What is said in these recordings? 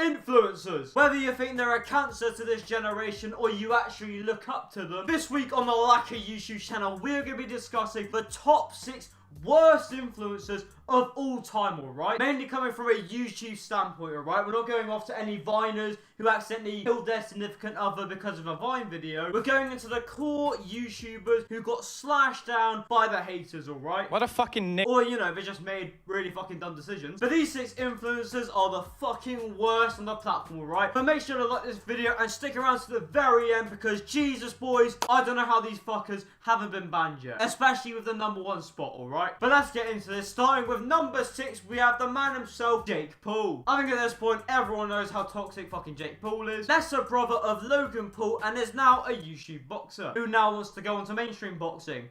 influencers. Whether you think they're a cancer to this generation or you actually look up to them, this week on the Lacha YouTube channel, we're going to be discussing the top 6 worst influencers of all time, alright? Mainly coming from a YouTube standpoint, alright? We're not going off to any Viners who accidentally killed their significant other because of a Vine video. We're going into the core YouTubers who got slashed down by the haters, alright? What a fucking Or, you know, they just made really fucking dumb decisions. But these 6 influencers are the fucking worst on the platform, alright? But make sure to like this video and stick around to the very end because, Jesus, boys, I don't know how these fuckers haven't been banned yet. Especially with the #1 spot, alright? But let's get into this, starting with number 6, we have the man himself, Jake Paul. I think at this point, everyone knows how toxic fucking Jake Paul is. Lesser brother of Logan Paul and is now a YouTube boxer who now wants to go into mainstream boxing.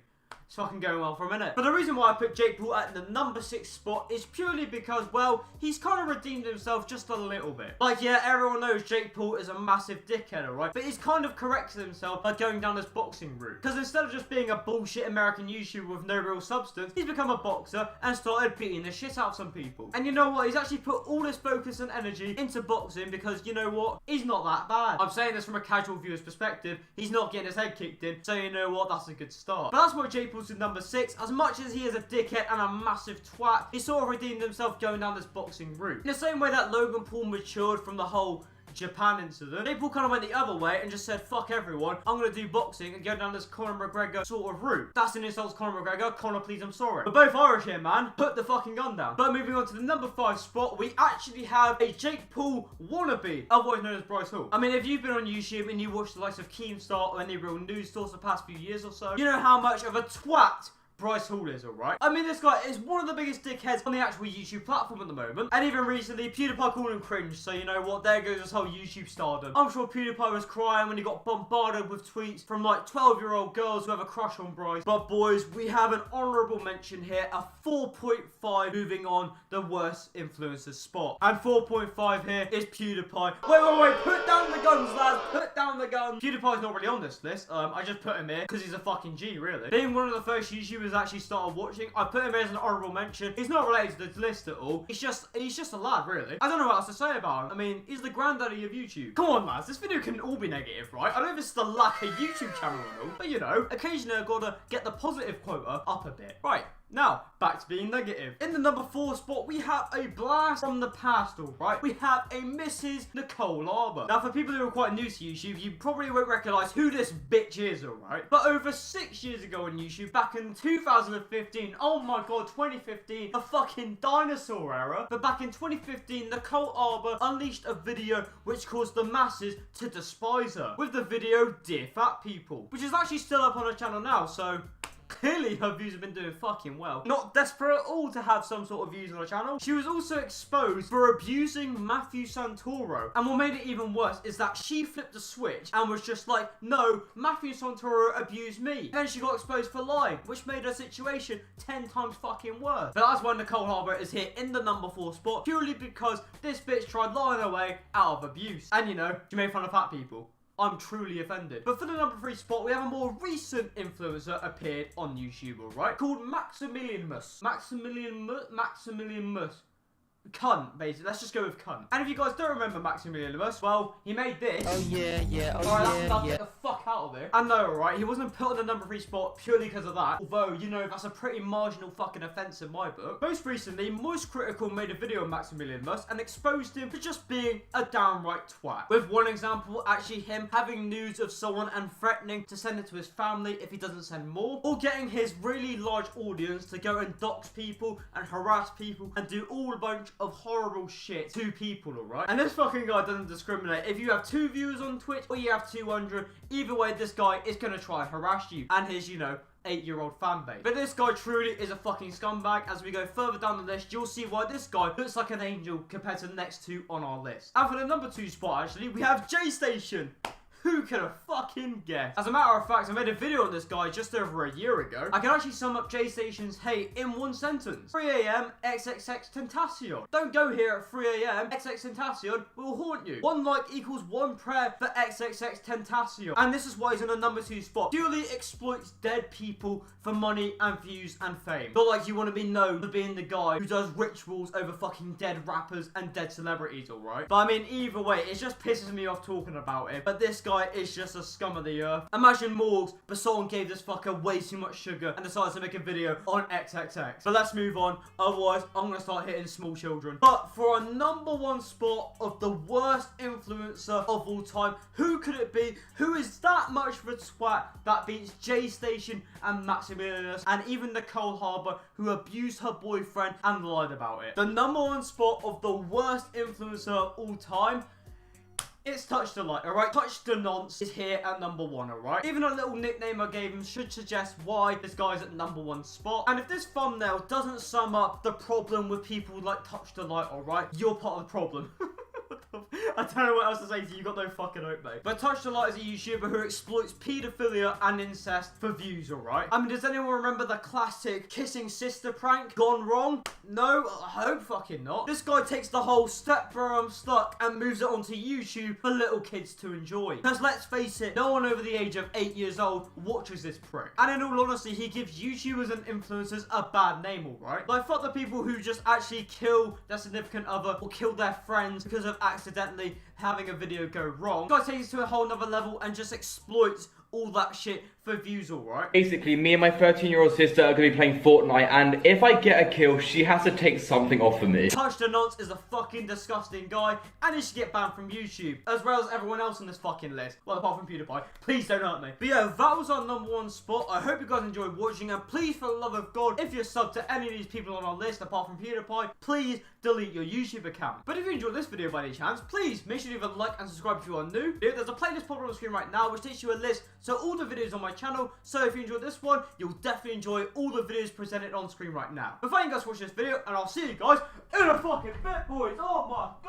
It's fucking going well for a minute. But the reason why I put Jake Paul at the number 6 spot is purely because, well, he's kind of redeemed himself just a little bit. Like, yeah, everyone knows Jake Paul is a massive dickhead, alright? But he's kind of corrected himself by going down this boxing route. Because instead of just being a bullshit American YouTuber with no real substance, he's become a boxer and started beating the shit out of some people. And you know what? He's actually put all his focus and energy into boxing because, you know what? He's not that bad. I'm saying this from a casual viewer's perspective. He's not getting his head kicked in, so you know what? That's a good start. But that's why Jake Paul's in number 6. As much as he is a dickhead and a massive twat, he sort of redeemed himself going down this boxing route. In the same way that Logan Paul matured from the whole Japan incident, Jake Paul kind of went the other way and just said, fuck everyone, I'm going to do boxing and go down this Conor McGregor sort of route. That's an insult to Conor McGregor. Conor, please, I'm sorry. We're both Irish here, man. Put the fucking gun down. But moving on to the number 5 spot, we actually have a Jake Paul wannabe, otherwise known as Bryce Hill. I mean, if you've been on YouTube and you watched the likes of Keemstar or any real news source the past few years or so, you know how much of a twat Bryce Hill is, alright? I mean, this guy is one of the biggest dickheads on the actual YouTube platform at the moment. And even recently, Pewdiepie called him cringe, so you know what? There goes this whole YouTube stardom. I'm sure Pewdiepie was crying when he got bombarded with tweets from like 12-year-old girls who have a crush on Bryce. But boys, we have an honourable mention here, a 4.5 moving on the worst influencer spot. And 4.5 here is Pewdiepie. Wait, put down the guns, lads, put down the guns. Pewdiepie's not really on this list. I just put him here because he's a fucking G, really. Being one of the first YouTubers actually started watching, I put him as an honourable mention. He's not related to this list at all. He's just a lad, really. I don't know what else to say about him. I mean, he's the granddaddy of YouTube. Come on, lads, this video can all be negative, right? I know this is the Lacha YouTube channel and all, but you know, occasionally I've got to get the positive quota up a bit. Right. Now, back to being negative. In the number 4 spot, we have a blast from the past, alright? We have a Mrs. Nicole Arbour. Now, for people who are quite new to YouTube, you probably won't recognise who this bitch is, alright? But over 6 years ago on YouTube, back in 2015, oh my god, 2015, the fucking dinosaur era. But back in 2015, Nicole Arbour unleashed a video which caused the masses to despise her. With the video, Dear Fat People, which is actually still up on her channel now, so clearly her views have been doing fucking well. Not desperate at all to have some sort of views on her channel. She was also exposed for abusing Matthew Santoro. And what made it even worse is that she flipped a switch and was just like, no, Matthew Santoro abused me. Then she got exposed for lying, which made her situation 10 times fucking worse. But that's why Nicole Arbour is here in the number 4 spot, purely because this bitch tried lying her way out of abuse. And you know, she made fun of fat people. I'm truly offended. But for the number 3 spot, we have a more recent influencer appeared on YouTube, alright? Called Maximilian Moss. Maximilian Moss. Cunt, basically. Let's just go with cunt. And if you guys don't remember Maximilian Moss, well, he made this. Oh yeah. Alright, get the fuck out of here. And no, alright, he wasn't put on the number 3 spot purely because of that. Although, you know, that's a pretty marginal fucking offence in my book. Most recently, Moist Critical made a video on Maximilian Moss and exposed him for just being a downright twat. With one example, actually him having news of someone and threatening to send it to his family if he doesn't send more. Or getting his really large audience to go and dox people and harass people and do all a bunch of horrible shit to people, alright? And this fucking guy doesn't discriminate. If you have 2 viewers on Twitch or you have 200, either way, this guy is gonna try and harass you and his, you know, 8-year-old fan base. But this guy truly is a fucking scumbag. As we go further down the list, you'll see why this guy looks like an angel compared to the next 2 on our list. And for the number 2 spot, actually, we have J Station. Who could have fucking guessed? As a matter of fact, I made a video on this guy just over a year ago. I can actually sum up J Station's hate in one sentence. 3 AM XXX Tentacion. Don't go here at 3 AM. XX Tentacion will haunt you. 1 like equals 1 prayer for XXX Tentacion. And this is why he's in the number 2 spot. Purely exploits dead people for money and views and fame. Not like you want to be known for being the guy who does rituals over fucking dead rappers and dead celebrities, alright? But I mean, either way, it just pisses me off talking about it. But this guy is just a scum of the earth. Imagine Morgs, but someone gave this fucker way too much sugar and decided to make a video on XXX. But let's move on, otherwise I'm gonna start hitting small children. But for a number 1 spot of the worst influencer of all time, who could it be? Who is that much of a twat that beats J Station and Maximilian Moss and even Nicole Arbour, who abused her boyfriend and lied about it? The number 1 spot of the worst influencer of all time, it's Touch the Light, alright? Touch the Nonce is here at number 1, alright? Even a little nickname I gave him should suggest why this guy's at number 1 spot. And if this thumbnail doesn't sum up the problem with people like Touch the Light, alright, you're part of the problem. I don't know what else to say to you, you got no fucking hope, mate. But Touch the Light is a YouTuber who exploits paedophilia and incest for views, alright? I mean, does anyone remember the classic kissing sister prank gone wrong? No? I hope fucking not. This guy takes the whole step bro I'm stuck and moves it onto YouTube for little kids to enjoy. Because let's face it, no one over the age of 8 years old watches this prick. And in all honesty, he gives YouTubers and influencers a bad name, alright? Like, fuck the people who just actually kill their significant other or kill their friends because of accidentally having a video go wrong. This guy takes it to a whole nother level and just exploits all that shit for views, alright? Basically, me and my 13-year-old sister are going to be playing Fortnite, and if I get a kill, she has to take something off of me. Touch the Nonce is a fucking disgusting guy, and he should get banned from YouTube, as well as everyone else on this fucking list. Well, apart from Pewdiepie. Please don't hurt me. But yeah, that was our number 1 spot. I hope you guys enjoyed watching, and please, for the love of God, if you're subbed to any of these people on our list, apart from Pewdiepie, please delete your YouTube account. But if you enjoyed this video by any chance, please make sure you leave a like and subscribe if you are new. There's a playlist popping on the screen right now, which takes you a list, so all the videos on my channel. So if you enjoyed this one, you'll definitely enjoy all the videos presented on screen right now. But thank you guys for watching this video, and I'll see you guys in a fucking bit, boys. Oh my God.